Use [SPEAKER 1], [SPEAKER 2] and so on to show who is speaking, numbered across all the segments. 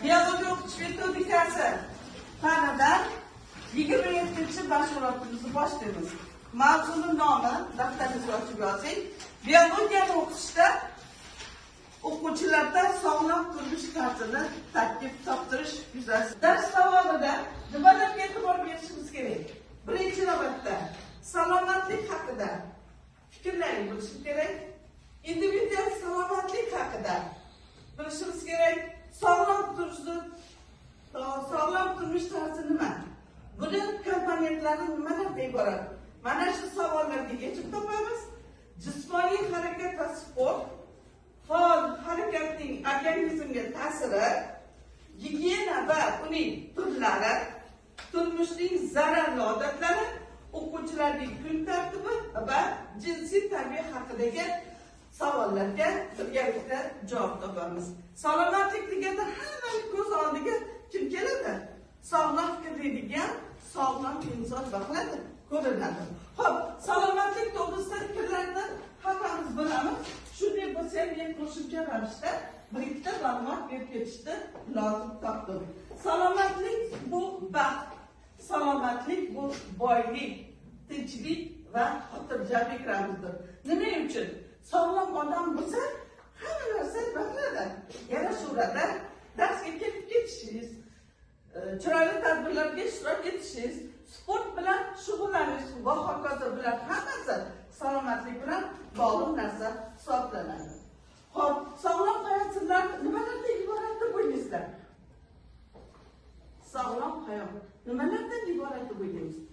[SPEAKER 1] Biologiya o'qitish metodikasi fanidan 27-mashg'ulotimizni boshlaymiz. Mavzuning nomi daftaringizga ochib yozing. Biologiyani o'qitishda o'quvchilarda sog'lom turmush tarzini tarkib toptirish yuzasidan dars davomida nimalarga e'tibor berishimiz kerak? Birinchi navbatda salomatlik haqida fikrlaring bo'lishimiz kerak. Individual salomatlik haqida bilishimiz kerak. Sog'lom turmush tarzi nima? Buni komponentlari nimalardan iborat? Mana shu savollarga yechim topamiz. Jismoniy harakat va sport, faol harakatning organizmga ta'siri, gigiyena va uning turlari, turmushning zararli odatlari, o'quvchilarning kun tartibi va jinsiy tarbiya haqidagi savollarga birgalikda javob topamiz. Salomatlik deganda hammaning ko'z oldiga kim keladi? Sog'lom fikrlaydigan, sog'lom inson bo'ladi, ko'rinadi. Xo'p, salomatlik to'g'risida fikrlarni hammamiz bilamiz. Shunday bo'lsa ham men qo'shimcha ravishda bitta ma'lumot berib ketishni lozim topdim. Salomatlik bu baxt, salomatlik bu boylik, tinchlik va xotirjamlik ramzidir. Nima uchun? Sog'lom odam bo'lsa, hamma narsa bo'ladi. Yana surada darsga kelib ketishingiz, chiroyli tadbirlarga ishtirok etishingiz, sport bilan shug'ullanish va hokazo bilan hammasi salomatlik bilan bog'liq narsa hisoblanadi. Xo'p, sog'lom hayot sirlari nimalardan iborat deb o'ylaysizlar? Sog'lom hayot nimalardan iborat deb o'ylaysiz?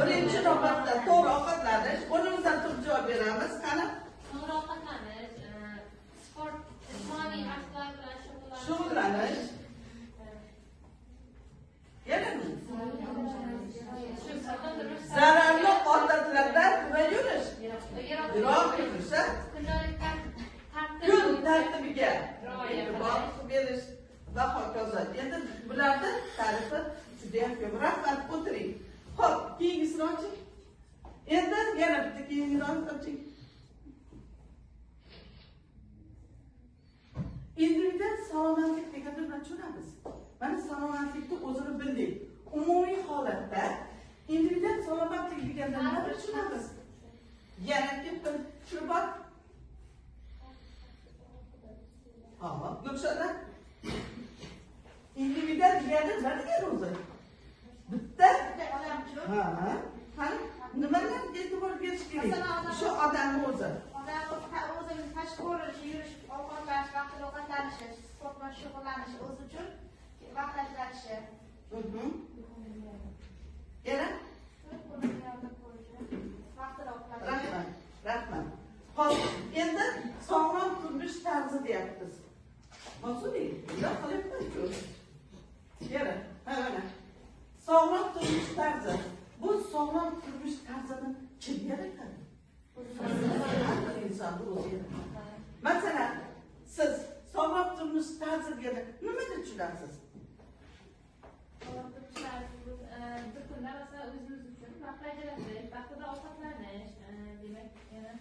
[SPEAKER 1] Birinchi navbatda to'g'ri ovqatlanish, o'zimizdan turib javob beramiz. Qani?
[SPEAKER 2] To'g'ri ovqatlanish, sport, jismoniy mashqlar bilan
[SPEAKER 1] shug'ullanish. Yana zararli odatlardan nima yurish? Yiroq yurish. Kun tartibiga e'tibor berish va hokazo. Endi bularni tarifi juda ham ko'p. Rahmat, o'tiring. Xo'p, keyingisini oching. Endi yana bitta keyingisini oching. Individual salomatlik deganda nima tushunamiz? Mana salomatlikni o'zini bildik. Umumiy holatda individual salomatlik deganda nima tushunamiz? Yana bitta tushunib bor. Gulshada individual deganda nima degani o'zi? Bitta qani nimalarga e'tibor berish kerak? Shu odamni o'zi.
[SPEAKER 2] o'zini tashqi ko'rinishi, yurish, ovqatlanish, vaqtida ovqatlanishi, sport bilan shug'ullanish, o'zi uchun vaqt ajratishi.
[SPEAKER 1] Yana?
[SPEAKER 2] Vaqtida ovqatlanish.
[SPEAKER 1] Rahmat. Xo'p, endi sog'lom turmush tarzi deyapmiz. Mas'ullik, nima qilyapmiz-ku? Yana, mana. Sog'lom turmush tarzi. Bu sog'lom turmush tarzini kim yaratadi? İnsanlar o'zi. Masalan, siz sog'lom turmush tarzi deganda nima deb tushunasiz?
[SPEAKER 2] Sog'lom turmush tarzi bir kunda masalan o'zingiz uchun vaqt ajratish, vaqtida ovqatlanish, demak, yana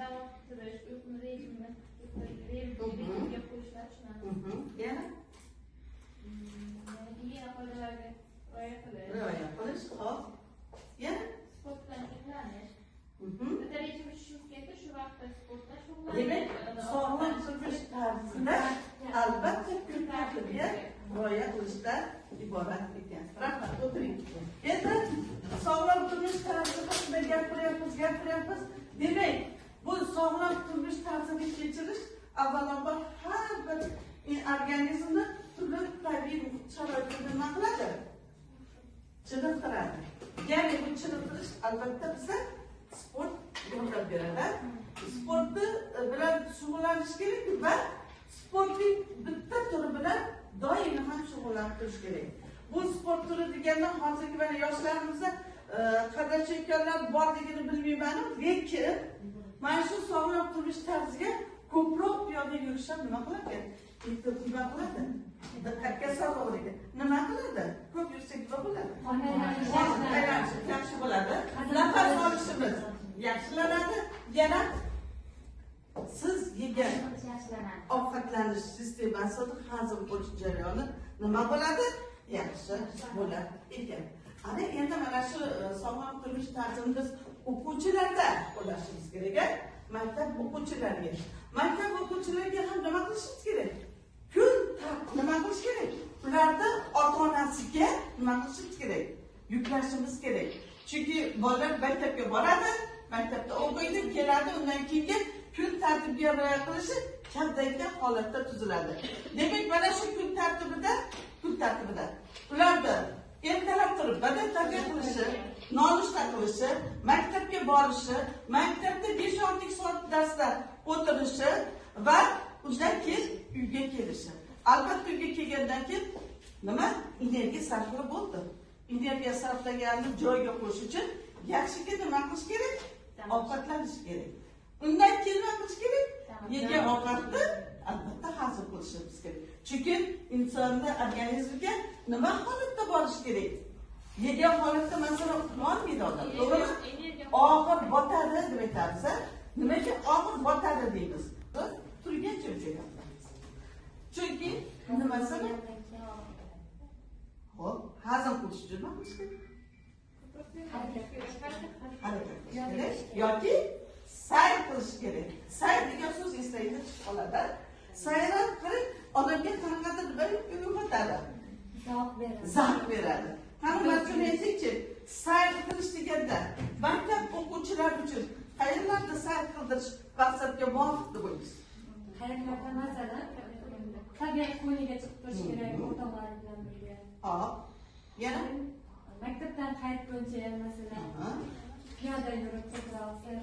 [SPEAKER 2] davom ettirish, uyqu rejimini rejimga qo'yishlar tushunadi.
[SPEAKER 1] Yana?
[SPEAKER 2] Gigiyena qoidalariga rioya qilish.
[SPEAKER 1] Rioya qilish, xo'p. Yana?
[SPEAKER 2] Sport bilan shug'ullanish. Bitta rejim tushishimiz kerak, shu vaqtda sportda shug'ullanish.
[SPEAKER 1] Demak, sog'lom turmush tarzida albatta kun tartibiga rioya qilishdan iborat ekan. Rahmat, o'tiring. Endi sog'lom turmush tarzi haqida gapiryapmiz. Demak, bu sog'lom turmush tarzini kechirish avvalambor har bir organizmni turli tabiiy sharoitda nima qiladi? Chiniqtiradi. Ya'ni bu chiniqtirish albatta biza sport yordam beradi. Sportni bilan shug'ullanish kerak va sportning bitta turi bilan doim ham shug'ullantirish kerak. Bu sport turi deganda hozirgi mana yoshlarimizda qadrchekkanlar borligini bilmayman, lekin mana shu sog'lom turmush tarziga ko'proq piyoda yurishlar nima qiladi? Nima qiladi? Diqqatga sog'lig'iga nima qiladi? Ko'p yursak nima bo'ladi? Yaxshi bo'ladi. Nafas olishimiz yaxshilanadi. Yana siz yegan ovqatlanish sistemasini hazm qilish jarayoni nima bo'ladi? Yaxshi bo'lar ekan. Ana endi mana shu sog'lom turmush tarzini biz o'quvchilarda qo'llashimiz kerak. Maktab o'quvchilariga. Maktab o'quvchilariga ham nima qilishimiz kerak? Kun nima qilish kerak? Ularda ota-onasiga nima qilishimiz kerak? Yuklashimiz kerak. Chunki bolalar maktabga boradi, maktabda o'qiydi, keladi, undan keyin kun tartibiga rioya qilishi kamdaygan holatda tuziladi. Demak, mana shu kun tartibida ularda ertalab turib badan tarbiya qilishi, nonushta qilishi, maktabga borishi, maktabda 5-6 soat darsda o'tirishi va undan keyin uyga kelishi. Albatta uyga kelgandan keyin nima? Energiya sarflab bo'ldi. Energiya sarflaganini joyiga qo'yish uchun yaxshiga nima qilish kerak? Ovqatlanish kerak. Undan keyin nima qilish kerak? Yegan ovqatni albatta hazm qilishimiz kerak. Chunki insonning organizmiga nima holatda borish kerak? Yegan holatda masalan uxlolmaydi odam, to'g'rimi? Og'ir botadi deb aytamiz. Nimaga og'ir botadi deymiz? Turgancha o'chayapmiz. Chunki nima sabab? Xo'p, hazm qilish uchun nima qilish kerak? Harakat yoki sayr qilish kerak. Sayr degan so'z esingizda chiqib qoladi. Sayr qilib, odamga qanaqadir bir uyg'otadi. Zavq beradi. Hamma shuni aytaychi, sayr qilish deganda maktab o'quvchilari uchun qayerlarda sayr qildirish maqsadga muvofiq deb o'ylaysiz?
[SPEAKER 3] Hayotlarda masalan, tabiat qo'yniga chiqib turish kerak, o'rtoqlar bilan birga.
[SPEAKER 1] Hop. Yana
[SPEAKER 3] Maktabdan qaytib bo'lsa masalan, piyoda yurib ko'proq sayr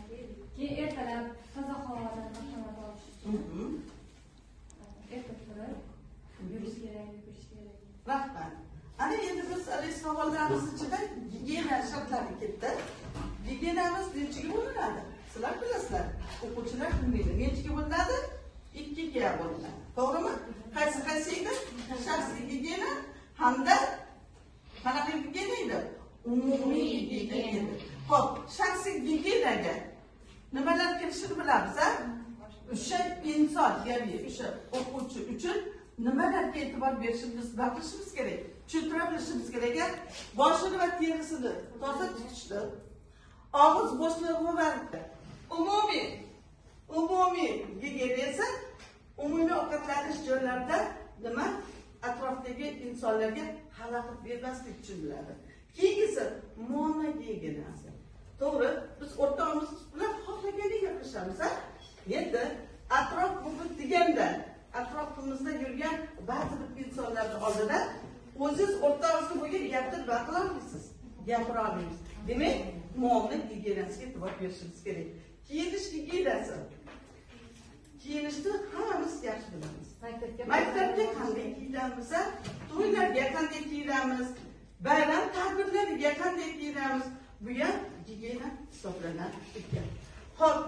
[SPEAKER 3] qilib, keyin ertalab toza havodan bahramand olish uchun erta turib yurish kerak, yugurish kerak.
[SPEAKER 1] Rahmat. Ana endi biz savollarimiz ichida gigiyena shartlari ketdi. Gigiyenamiz nechaga bo'linadi? Sizlar bilasizlar. O'quvchilar bilmaydi. Nechaga bo'linadi? 2ga bo'linadi. To'g'rimi? Qaysi-qaysiga? Shaxsiy gigiyena hamda qanaqa gigiyena edi? Umumiy gigiyena. Xo'p, shaxsiy gigiyenaga nimalar kirishini bilamiz, a? O'sha inson, ya'ni o'sha o'quvchi uchun nimalarga e'tibor berishimiz, qilishimiz kerak? Tushuntira bilishimiz kerak. Boshini va terisini toza tutishni, og'iz bo'shlig'i va umumiy gigiyena esa umumiy ovqatlanish joylarida nima? Atrofdagi insonlarga xalaqit bermaslik tushuniladi. Keyingisi muomala gigiyenasi. To'g'ri, biz o'rtoqimiz bilan xohlaganidek gaplashamiz, a? Endi atrof muhit deganda atrofimizda yurgan ba'zi bir insonlarning oldida o'zingiz o'rtog'ingizga bo'lgan gapni qila olmaysiz, gapira olmaysiz. Demak, muomala gigiyenasiga e'tibor berishimiz kerak. Kiyinish gigiyenasi. Kiyinishni hammamiz yaxshi bilamiz. Maktabga qanday kiyinamiz, to'ylarga qanday kiyinamiz, bayram tadbirlariga qanday kiyinamiz, bu ham gigiyena hisoblanar ekan. Xo'p,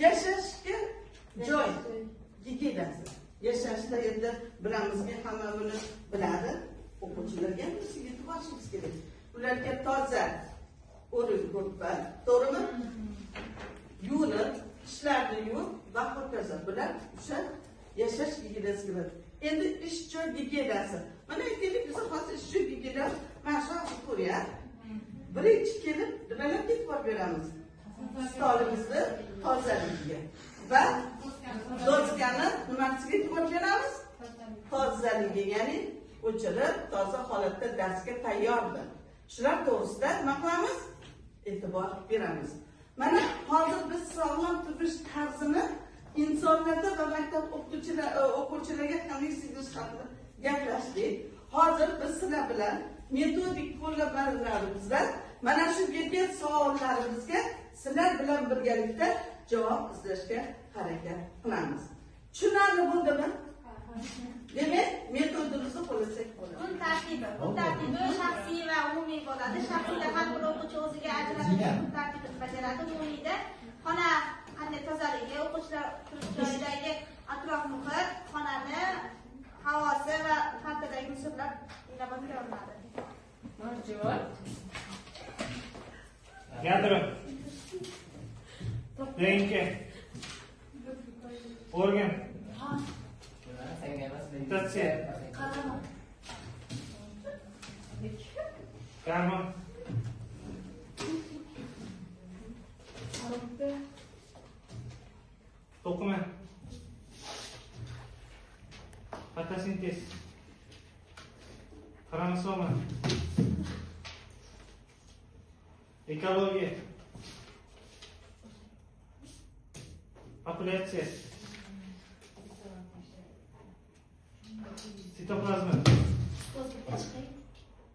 [SPEAKER 1] yashashga joy gigiyenasi. Yashashda endi bilamizki, hamma buni biladi. O'quvchilarga ham bizga e'tiborimiz kerak. Ularga toza o'rin ko'rpa, to'g'rimi? Yuvinib, ishlarni yuvib va hokazo bilan o'sha yashash gigiyenasi kiradi. Endi ish joy gigiyenasi. Mana aytaylik, biz hozir ish joy gigiyenasi mana shu ko'ryapmiz. Birinchi kelib nimalarga e'tibor beramiz? Stolimizni tozaligiga va doskani nimasiga e'tibor beramiz? Tozaligiga, ya'ni o'chirib, toza holatda darsga tayyordir. Shular to'g'risida nima qilamiz? E'tibor beramiz. Mana hozir biz sog'lom turmush tarzini insonlarda va maktab o'quvchilariga qanday singdirish haqida gaplashdik. Hozir biz sizlar bilan metodik qo'llanmalarimizda mana shu bergan savollarimizga sizlar bilan birgalikda javob izlashga harakat qilamiz. Tushunarli bo'ldimi? Demak, metodimizni qo'llasak bo'ladi.
[SPEAKER 4] Kun tartibi shaxsiy va umumiy bo'ladi. Shaxsiyda har bir o'quvchi o'ziga ajratilgan kun tartibini bajaradi. Umumiyda xona qanday tozaligi, o'quvchilar turish joyidagi atrof muhit, xonani havosi va xaltadagi musullar inobatga olinadi.
[SPEAKER 2] Marjor.
[SPEAKER 5] Teatro. Renke. Organ.
[SPEAKER 6] Senga emas,
[SPEAKER 5] Mutatsiya.
[SPEAKER 3] Qalaman.
[SPEAKER 5] Garmon. To'qima. Fotosintez. Xromosoma. Ekologiya. Populyatsiya. Sitoplazma.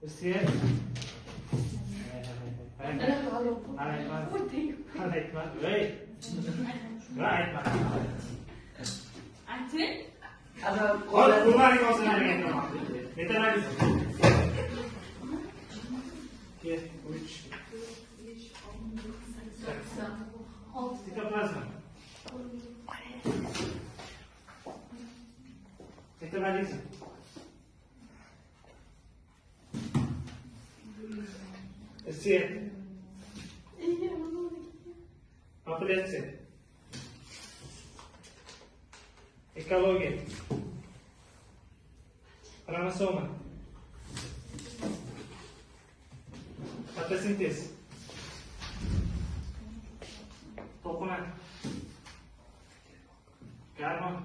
[SPEAKER 5] Irsiyat. Aytma.
[SPEAKER 2] Ayting.
[SPEAKER 5] Qo'l qo'llaring ostida aytma. Metanaliz. 2, 3. Sitoplazma. Metanalizm. Irsiyat. Populyatsiya. Ekologiya. Xromosoma. Fotosintez. To'qima. Garmon.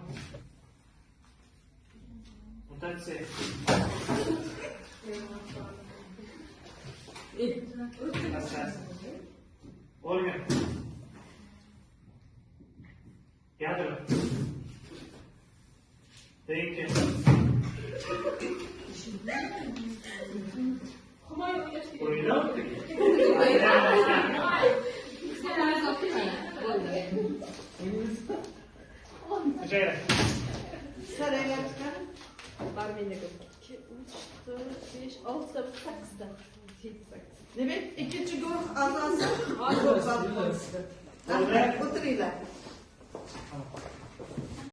[SPEAKER 5] Mutatsiya. Organ. Yadro. DNK. Hujayra.
[SPEAKER 1] Sarayga chiqadi.
[SPEAKER 7] 2, 3, 4, 5, 6, 8 ta.
[SPEAKER 1] Demak, ikkinchi guruh a'zosi o'tiringlar.